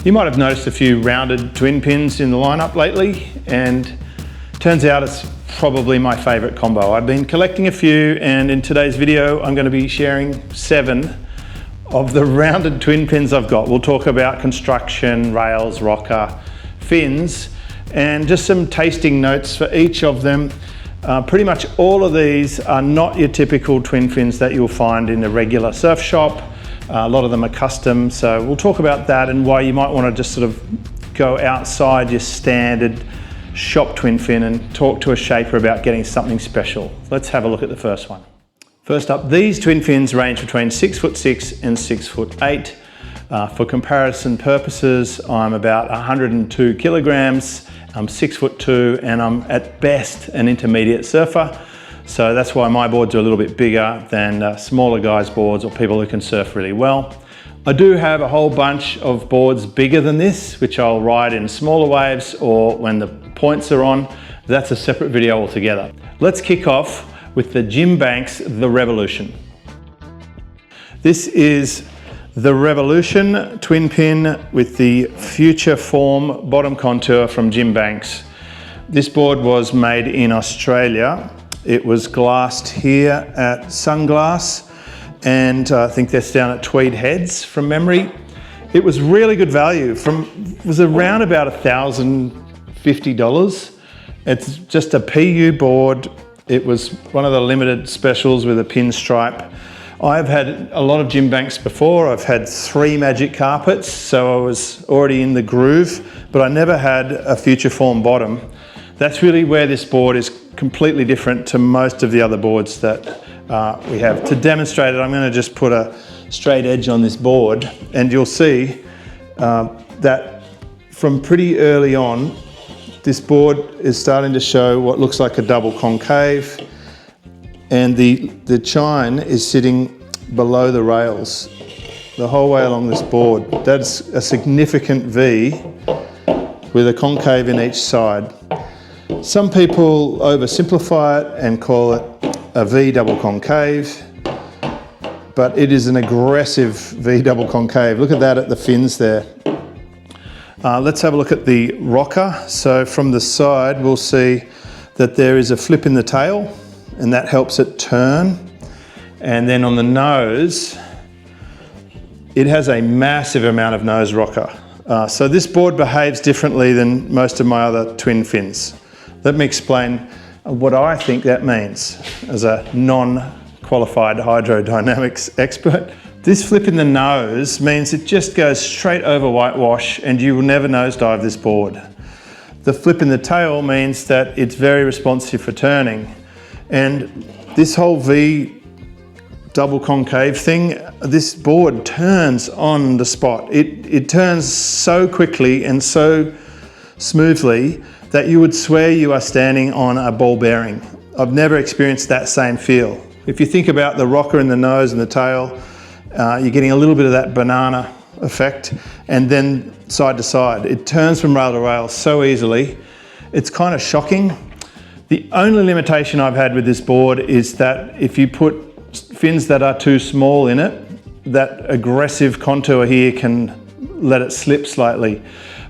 You might have noticed a few rounded twin pins in the lineup lately, and turns out it's probably my favorite combo. I've been collecting a few, and in today's video I'm going to be sharing 7 of the rounded twin pins I've got. We'll talk about construction, rails, rocker, fins, and just some tasting notes for each of them. Pretty much all of these are not your typical twin fins that you'll find in a regular surf shop. A lot of them are custom, so we'll talk about that and why you might want to just sort of go outside your standard shop twin fin and talk to a shaper about getting something special. Let's have a look at the first one. First up, these twin fins range between 6'6" and 6'8". For comparison purposes, I'm about 102 kilograms. I'm 6'2", and I'm at best an intermediate surfer. So that's why my boards are a little bit bigger than smaller guys' boards or people who can surf really well. I do have a whole bunch of boards bigger than this, which I'll ride in smaller waves or when the points are on. That's a separate video altogether. Let's kick off with the Jim Banks The Revolution. This is the Revolution twin pin with the Future Form bottom contour from Jim Banks. This board was made in Australia. It was glassed here at Sunglass, and I think that's down at Tweed Heads from memory. It was really good value. It was around about $1,050. It's just a PU board. It was one of the limited specials with a pinstripe. I've had a lot of Jim Banks before. I've had 3 Magic Carpets, so I was already in the groove, but I never had a Future Form bottom. That's really where this board is completely different to most of the other boards that we have. To demonstrate it, I'm going to just put a straight edge on this board, and you'll see that from pretty early on, this board is starting to show what looks like a double concave, and the chine is sitting below the rails the whole way along this board. That's a significant V with a concave in each side. Some people oversimplify it and call it a V double concave, but it is an aggressive V double concave. Look at that at the fins there. Let's have a look at the rocker. So from the side, we'll see that there is a flip in the tail, and that helps it turn. And then on the nose, it has a massive amount of nose rocker. So this board behaves differently than most of my other twin fins. Let me explain what I think that means as a non-qualified hydrodynamics expert. This flip in the nose means it just goes straight over whitewash and you will never nosedive this board. The flip in the tail means that it's very responsive for turning. And this whole V double concave thing, this board turns on the spot. It turns so quickly and so smoothly that you would swear you are standing on a ball bearing. I've never experienced that same feel. If you think about the rocker in the nose and the tail, you're getting a little bit of that banana effect, and then side to side. It turns from rail to rail so easily. It's kind of shocking. The only limitation I've had with this board is that if you put fins that are too small in it, that aggressive contour here can let it slip slightly.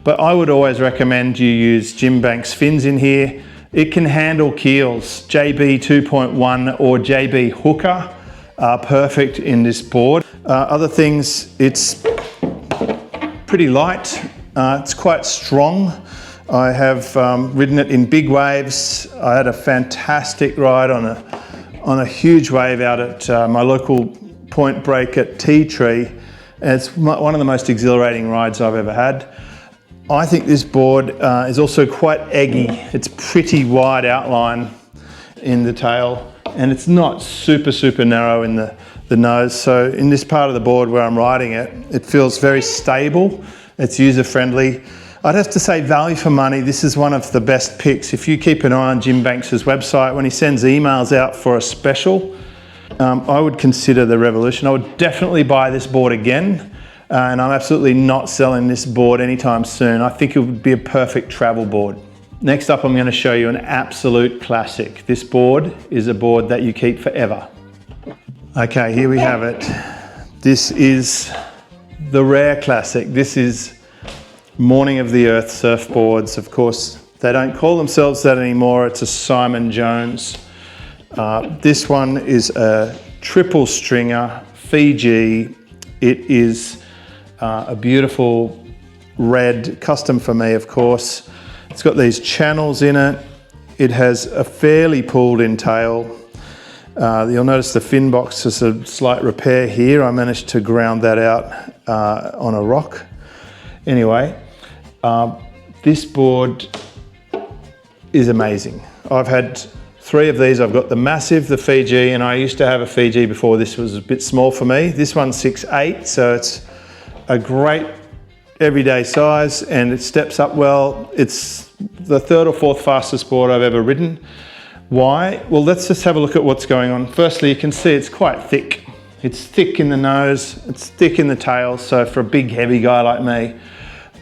But I would always recommend you use Jim Banks fins in here. It can handle keels. JB 2.1 or JB Hooker are perfect in this board. Other things, it's pretty light. It's quite strong. I have ridden it in big waves. I had a fantastic ride on a huge wave out at my local point break at Tea Tree. It's one of the most exhilarating rides I've ever had. I think this board is also quite eggy. It's pretty wide outline in the tail, and it's not super narrow in the nose. So in this part of the board where I'm riding it, it feels very stable. It's user-friendly. I'd have to say value for money, this is one of the best picks. If you keep an eye on Jim Banks's website, when he sends emails out for a special, I would consider the Revolution. I would definitely buy this board again, and I'm absolutely not selling this board anytime soon. I think it would be a perfect travel board. Next up, I'm going to show you an absolute classic. This board is a board that you keep forever. Okay, here we have it. This is the rare classic. This is Morning of the Earth Surfboards. Of course, they don't call themselves that anymore. It's a Simon Jones. This one is a triple stringer, Fiji. It is a beautiful red, custom for me, of course. It's got these channels in it. It has a fairly pulled in tail. You'll notice the fin box is a slight repair here. I managed to ground that out on a rock. Anyway, this board is amazing. I've had 3 of these. I've got the massive, the Fiji, and I used to have a Fiji before. This was a bit small for me. This one's 6'8", so it's a great everyday size, and it steps up well. It's the 3rd or 4th fastest board I've ever ridden. Why? Well, let's just have a look at what's going on. Firstly, you can see it's quite thick. It's thick in the nose, it's thick in the tail, so for a big heavy guy like me,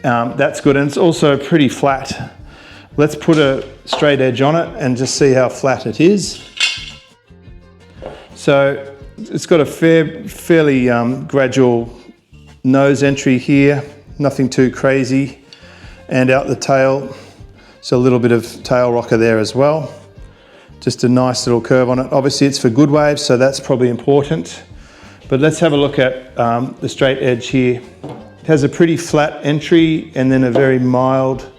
that's good. And it's also pretty flat. Let's put a straight edge on it and just see how flat it is. So it's got a fairly gradual nose entry here, nothing too crazy, and out the tail. So a little bit of tail rocker there as well. Just a nice little curve on it. Obviously it's for good waves, so that's probably important. But let's have a look at the straight edge here. It has a pretty flat entry and then a very mild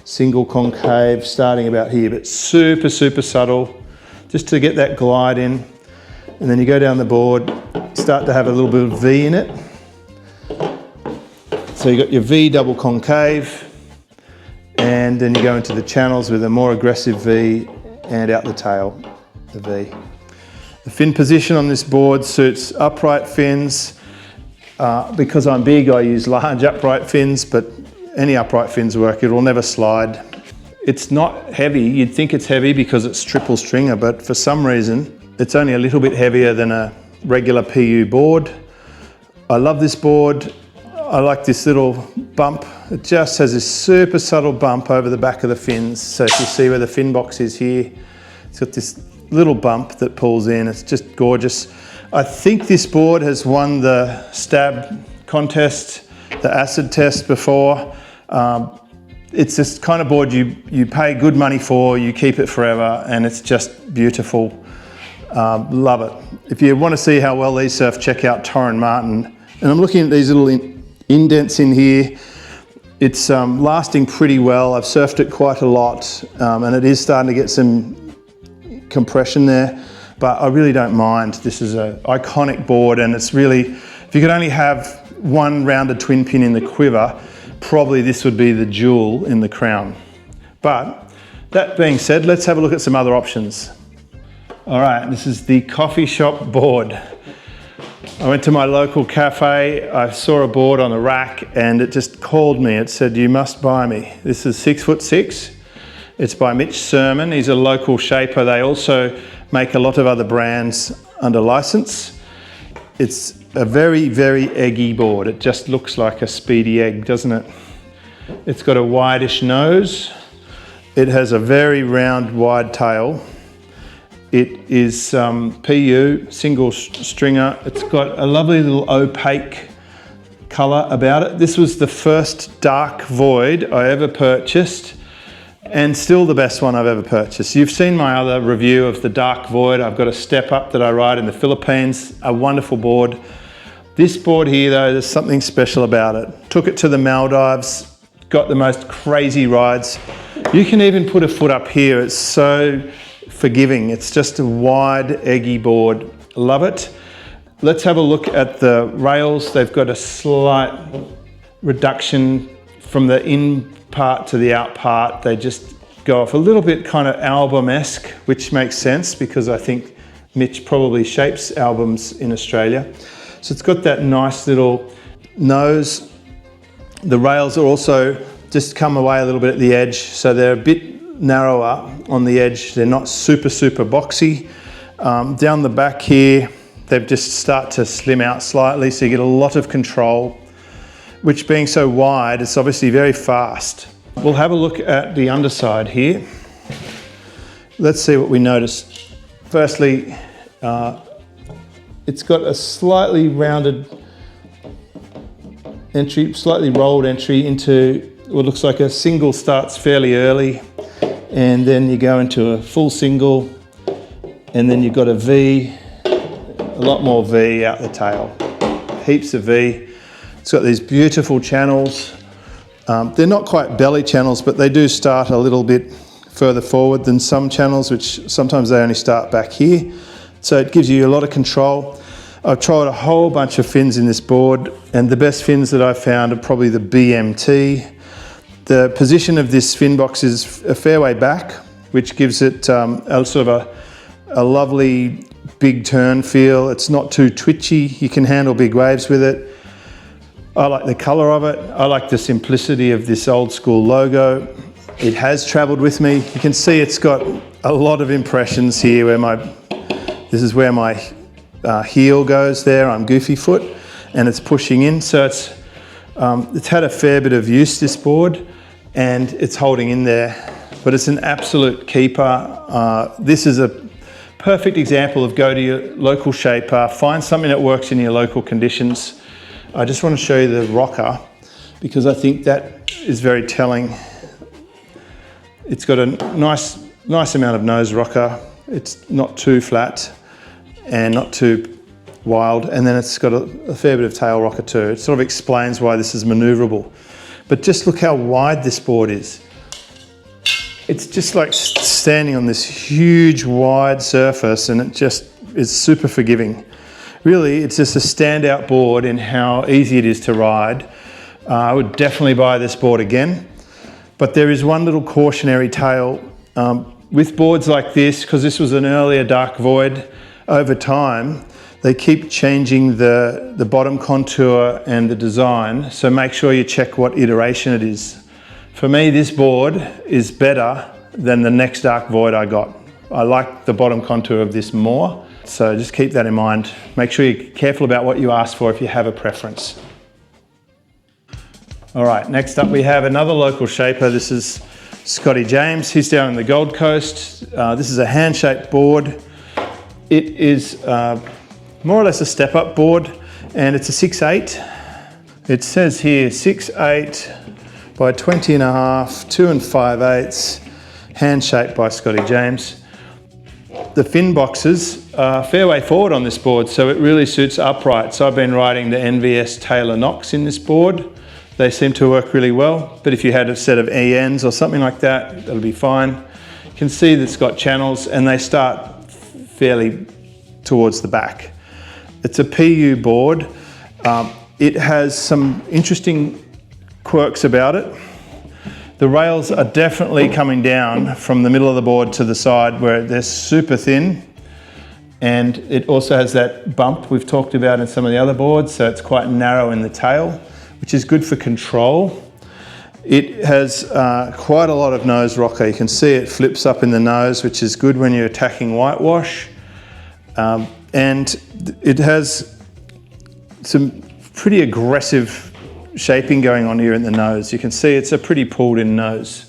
single concave starting about here, but super, super subtle, just to get that glide in. And then you go down the board, start to have a little bit of V in it. So you got your V double concave, and then you go into the channels with a more aggressive V and out the tail, the V. The fin position on this board suits upright fins. Because I'm big, I use large upright fins, but any upright fins work. It will never slide. It's not heavy. You'd think it's heavy because it's triple stringer, but for some reason, it's only a little bit heavier than a regular PU board. I love this board. I like this little bump. It just has this super subtle bump over the back of the fins. So if you see where the fin box is here, it's got this little bump that pulls in. It's just gorgeous. I think this board has won the stab contest, the acid test before. It's this kind of board you pay good money for, you keep it forever, and it's just beautiful. Love it. If you want to see how well these surf, check out Torren Martin. And I'm looking at these little indents in here. It's lasting pretty well. I've surfed it quite a lot, and it is starting to get some compression there, but I really don't mind. This is an iconic board, and it's really, if you could only have one rounded twin pin in the quiver, probably this would be the jewel in the crown. But that being said, let's have a look at some other options. All right, this is the coffee shop board. I went to my local cafe, I saw a board on the rack, and it just called me. It said, you must buy me. This is 6'6". It's by Mitch Sermon. He's a local shaper. They also make a lot of other brands under license. It's a very, very eggy board. It just looks like a speedy egg, doesn't it? It's got a wideish nose. It has a very round, wide tail. It is PU, single stringer. It's got a lovely little opaque color about it. This was the first dark void I ever purchased, and still the best one I've ever purchased. You've seen my other review of the dark void. I've got a step up that I ride in the Philippines, a wonderful board. This board here though, there's something special about it. Took it to the Maldives, got the most crazy rides. You can even put a foot up here. It's so forgiving. It's just a wide, eggy board. Love it. Let's have a look at the rails. They've got a slight reduction from the in part to the out part. They just go off a little bit kind of album-esque, which makes sense because I think Mitch probably shapes albums in Australia. So it's got that nice little nose. The rails are also just come away a little bit at the edge, so they're a bit narrower on the edge. They're not super, super boxy. Down the back here, they've just start to slim out slightly, so you get a lot of control, which being so wide, it's obviously very fast. We'll have a look at the underside here. Let's see what we notice. Firstly, it's got a slightly rounded entry, slightly rolled entry into what looks like a single starts fairly early, and then you go into a full single, and then you've got a V, a lot more V out the tail, heaps of V. It's got these beautiful channels. They're not quite belly channels, but they do start a little bit further forward than some channels, which sometimes they only start back here. So it gives you a lot of control. I've tried a whole bunch of fins in this board, and the best fins that I've found are probably the BMT. The position of this fin box is a fair way back, which gives it a sort of a lovely big turn feel. It's not too twitchy. You can handle big waves with it. I like the color of it. I like the simplicity of this old school logo. It has traveled with me. You can see it's got a lot of impressions here where this is where my heel goes there. I'm goofy foot, and it's pushing in. So it's had a fair bit of use, this board, and it's holding in there, but it's an absolute keeper. This is a perfect example of go to your local shaper, find something that works in your local conditions. I just want to show you the rocker because I think that is very telling. It's got a nice amount of nose rocker. It's not too flat and not too wild, and then it's got a fair bit of tail rocker too. It sort of explains why this is manoeuvrable. But just look how wide this board is. It's just like standing on this huge wide surface, and it just is super forgiving. Really, it's just a standout board in how easy it is to ride. I would definitely buy this board again, but there is one little cautionary tale. With boards like this, because this was an earlier dark void, over time, they keep changing the bottom contour and the design, so make sure you check what iteration it is. For me, this board is better than the next dark void I got. I like the bottom contour of this more. So just keep that in mind. Make sure you're careful about what you ask for if you have a preference. All right, next up we have another local shaper. This is Scotty James. He's down on the Gold Coast. This is a hand-shaped board. It is more or less a step-up board, and it's a 6'8". It says here 6'8" by 20 and a half, 2 5/8", hand-shaped by Scotty James. The fin boxes are fair way forward on this board, so it really suits upright. So I've been riding the NVS Taylor Knox in this board. They seem to work really well, but if you had a set of ENs or something like that, that'll be fine. You can see that it's got channels, and they start fairly towards the back. It's a PU board. It has some interesting quirks about it. The rails are definitely coming down from the middle of the board to the side where they're super thin, and it also has that bump we've talked about in some of the other boards, so it's quite narrow in the tail, which is good for control. It has quite a lot of nose rocker. You can see it flips up in the nose, which is good when you're attacking whitewash, and it has some pretty aggressive shaping going on here in the nose. You can see it's a pretty pulled in nose.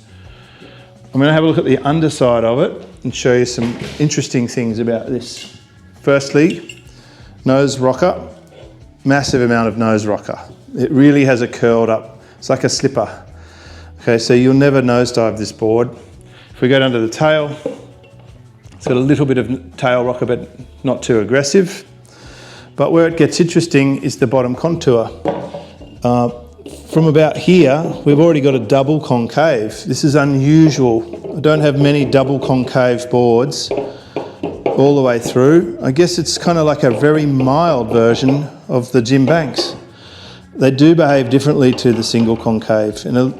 I'm going to have a look at the underside of it and show you some interesting things about this. Firstly, nose rocker, massive amount of nose rocker. It really has a curled up, it's like a slipper. Okay, so you'll never nosedive this board. If we go down to the tail, it's got a little bit of tail rocker, but not too aggressive. But where it gets interesting is the bottom contour. From about here, we've already got a double concave. This is unusual. I don't have many double concave boards all the way through. I guess it's kind of like a very mild version of the Jim Banks. They do behave differently to the single concave, and a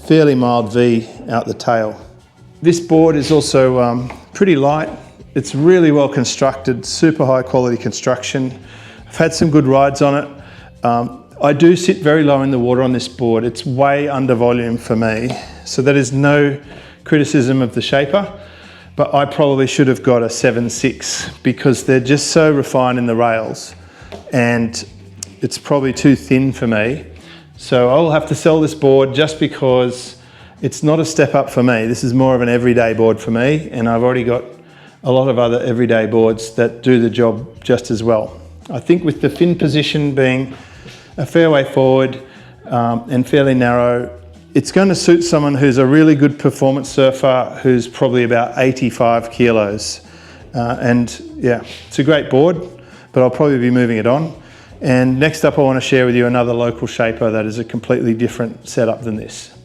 fairly mild V out the tail. This board is also pretty light. It's really well constructed, super high quality construction. I've had some good rides on it. I do sit very low in the water on this board. It's way under volume for me, so that is no criticism of the shaper, but I probably should have got a 7.6 because they're just so refined in the rails, and it's probably too thin for me. So I'll have to sell this board just because it's not a step up for me. This is more of an everyday board for me, and I've already got a lot of other everyday boards that do the job just as well. I think with the fin position being a fair way forward and fairly narrow, it's going to suit someone who's a really good performance surfer who's probably about 85 kilos. And yeah, it's a great board, but I'll probably be moving it on. And next up I want to share with you another local shaper that is a completely different setup than this.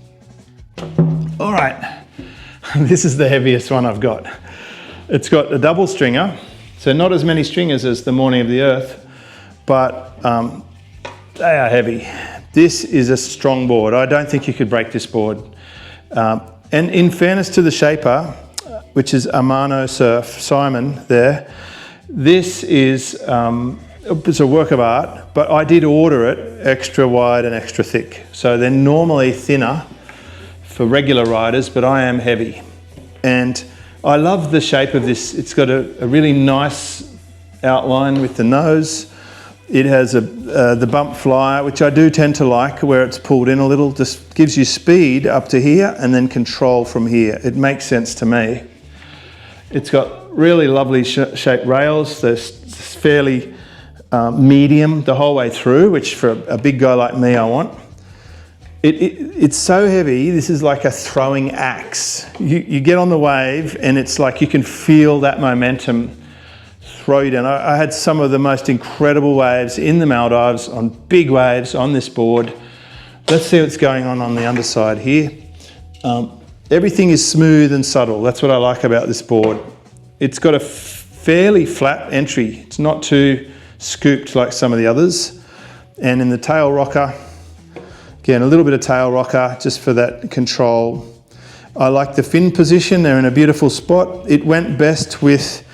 All right, this is the heaviest one I've got. It's got a double stringer, so not as many stringers as the Morning of the Earth, but they are heavy. This is a strong board. I don't think you could break this board. And in fairness to the shaper, which is Mano Surf, Simon there, this is it's a work of art, but I did order it extra wide and extra thick. So they're normally thinner for regular riders, but I am heavy. And I love the shape of this. It's got a really nice outline with the nose. It has the bump flyer, which I do tend to like, where it's pulled in a little, just gives you speed up to here and then control from here. It makes sense to me. It's got really lovely shaped rails. They're fairly medium the whole way through, which for a big guy like me I want. It's so heavy, this is like a throwing axe. You get on the wave and it's like you can feel that momentum throw you down. I had some of the most incredible waves in the Maldives, on big waves on this board. Let's see what's going on the underside here. Everything is smooth and subtle. That's what I like about this board. It's got a fairly flat entry. It's not too scooped like some of the others. And in the tail rocker, again, a little bit of tail rocker just for that control. I like the fin position. They're in a beautiful spot. It went best with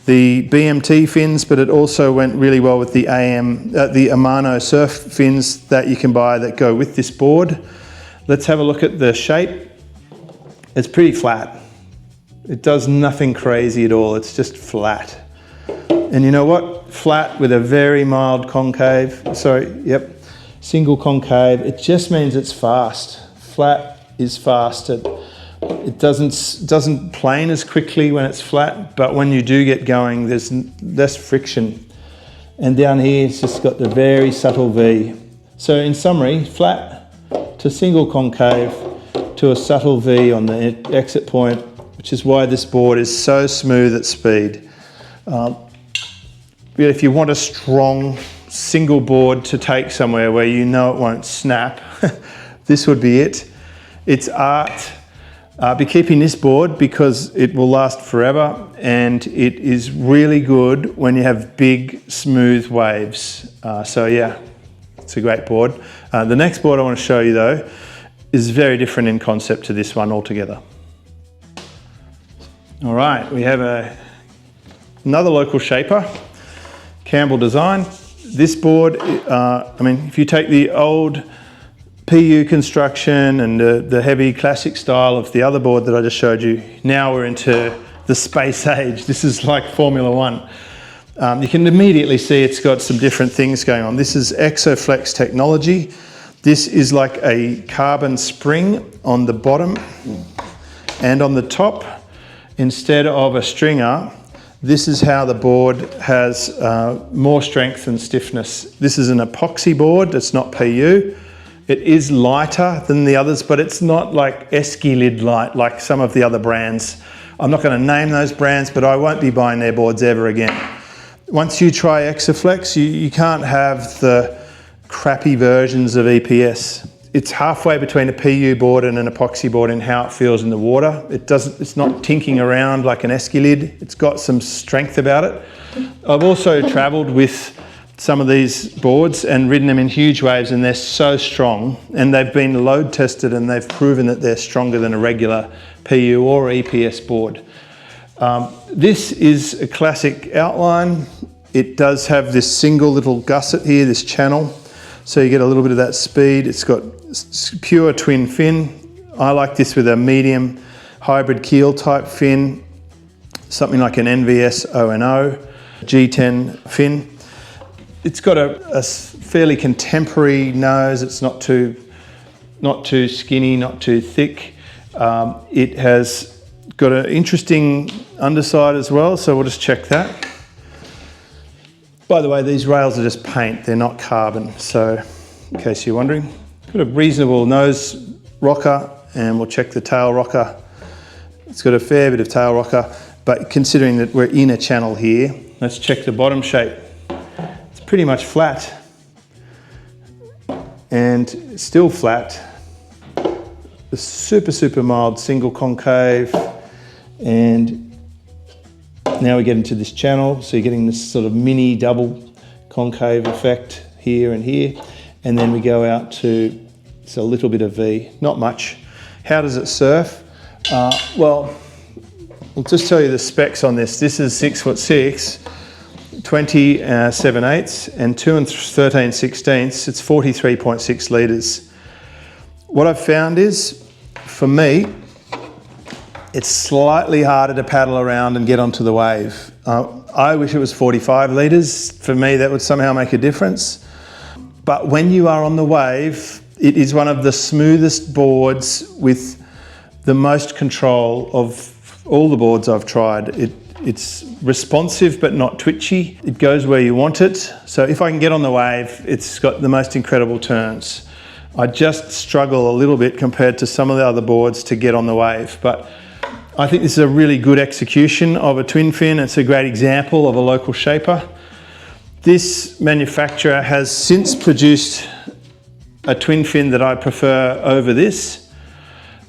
the BMT fins, but it also went really well with the Mano Surf fins that you can buy that go with this board. Let's have a look at the shape. It's pretty flat. It does nothing crazy at all. It's just flat. And you know what? Flat with a very mild concave. Sorry, yep. Single concave. It just means it's fast. Flat is fast. It doesn't plane as quickly when it's flat, but when you do get going, there's less friction. And down here, it's just got the very subtle V. So in summary, flat to single concave to a subtle V on the exit point, which is why this board is so smooth at speed. If you want a strong single board to take somewhere where you know it won't snap, this would be it. It's art. Be keeping this board because it will last forever, and it is really good when you have big, smooth waves. So yeah, it's a great board. The next board I want to show you though is very different in concept to this one altogether. All right, we have another local shaper, Campbell Designed. This board, I mean, if you take the old PU construction and the heavy classic style of the other board that I just showed you, now we're into the space age. This is like Formula One. You can immediately see it's got some different things going on. This is ExoFlex technology. This is like a carbon spring on the bottom, and on the top, instead of a stringer, this is how the board has more strength and stiffness. This is an epoxy board, it's not PU. It is lighter than the others, but it's not like esky lid light like some of the other brands. I'm not going to name those brands, but I won't be buying their boards ever again. Once you try ExoFlex, you can't have the crappy versions of EPS. It's halfway between a PU board and an epoxy board in how it feels in the water. It's not tinking around like an esky lid. It's got some strength about it. I've also traveled with some of these boards and ridden them in huge waves, and they're so strong, and they've been load tested and they've proven that they're stronger than a regular PU or EPS board. This is a classic outline. It does have this single little gusset here, this channel, so you get a little bit of that speed. It's got pure twin fin. I like this with a medium hybrid keel type fin, something like an NVS O&O G10 fin. It's got a fairly contemporary nose. It's not too skinny, not too thick. It has got an interesting underside as well, so we'll just check that. By the way, these rails are just paint, they're not carbon, so in case you're wondering. Got a reasonable nose rocker, and we'll check the tail rocker. It's got a fair bit of tail rocker, but considering that we're in a channel here, let's check the bottom shape. It's pretty much flat and still flat. The super mild single concave, and now we get into this channel, so you're getting this sort of mini double concave effect here and here, and then we go out to, it's a little bit of V, not much. How does it surf? Well, I'll just tell you the specs on this. This is 6'6", 20 7/8 and 2 13/16. It's 43.6 litres. What I've found is, for me, it's slightly harder to paddle around and get onto the wave. I wish it was 45 litres. For me, that would somehow make a difference. But when you are on the wave, it is one of the smoothest boards with the most control of all the boards I've tried. It's responsive but not twitchy. It goes where you want it. So if I can get on the wave, it's got the most incredible turns. I just struggle a little bit compared to some of the other boards to get on the wave. But I think this is a really good execution of a twin fin. It's a great example of a local shaper. This manufacturer has since produced a twin fin that I prefer over this.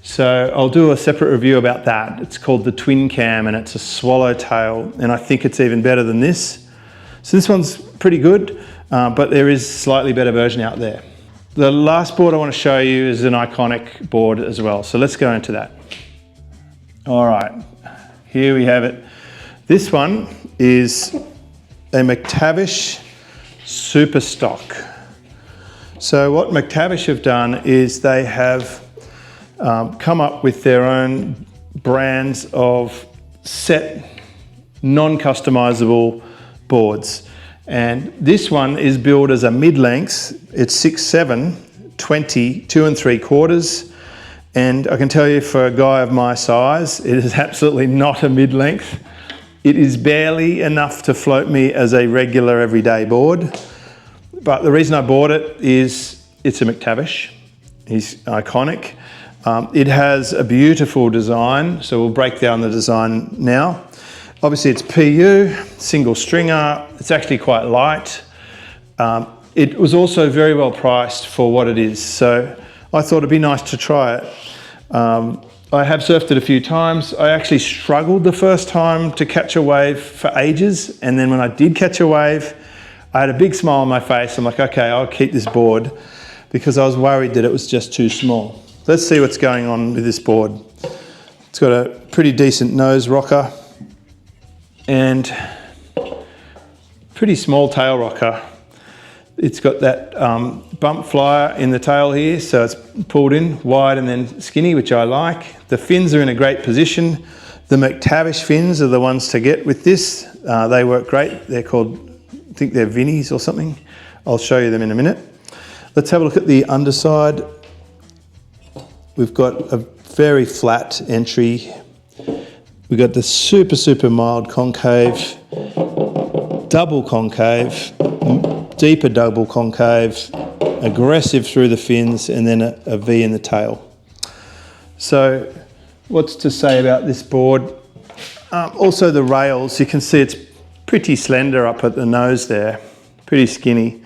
So I'll do a separate review about that. It's called the Twin Cam, and it's a swallowtail, and I think it's even better than this. So this one's pretty good, but there is a slightly better version out there. The last board I want to show you is an iconic board as well. So let's go into that. All right, here we have it. This one is a McTavish Super Stock. So what McTavish have done is they have come up with their own brands of set, non-customizable boards. And this one is billed as a mid-length. It's 6'7", 20, 2 3/4. And I can tell you, for a guy of my size, it is absolutely not a mid-length. It is barely enough to float me as a regular everyday board. But the reason I bought it is it's a McTavish. He's iconic. It has a beautiful design, so we'll break down the design now. Obviously it's PU, single stringer. It's actually quite light. It was also very well priced for what it is, so I thought it'd be nice to try it. I have surfed it a few times. I actually struggled the first time to catch a wave for ages, and then when I did catch a wave, I had a big smile on my face. I'm like, okay, I'll keep this board, because I was worried that it was just too small. Let's see what's going on with this board. It's got a pretty decent nose rocker and pretty small tail rocker. It's got that bump flyer in the tail here, so it's pulled in wide and then skinny, which I like. The fins are in a great position. The McTavish fins are the ones to get with this. They work great. They're called, I think they're Vinnies or something. I'll show you them in a minute. Let's have a look at the underside. We've got a very flat entry. We've got the super mild concave, double concave, deeper double concave, aggressive through the fins, and then a V in the tail. So what's to say about this board? Also the rails, you can see it's pretty slender up at the nose there, pretty skinny.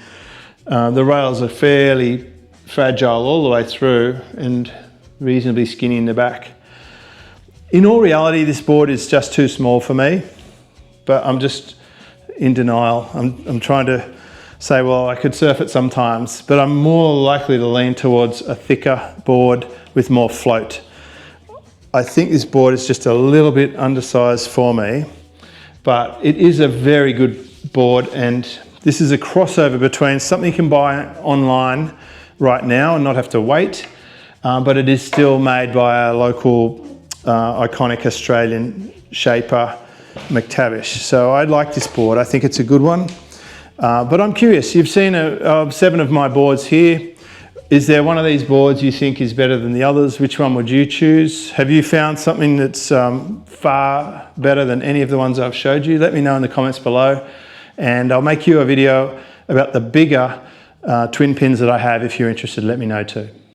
The rails are fairly fragile all the way through and reasonably skinny in the back. In all reality, this board is just too small for me, but I'm just in denial. I'm trying to say, well, I could surf it sometimes, but I'm more likely to lean towards a thicker board with more float. I think this board is just a little bit undersized for me, but it is a very good board, and this is a crossover between something you can buy online right now and not have to wait, but it is still made by a local iconic Australian shaper, McTavish. So I like this board. I think it's a good one. But I'm curious, you've seen 7 of my boards here. Is there one of these boards you think is better than the others? Which one would you choose? Have you found something that's far better than any of the ones I've showed you? Let me know in the comments below, and I'll make you a video about the bigger twin pins that I have. If you're interested, let me know too.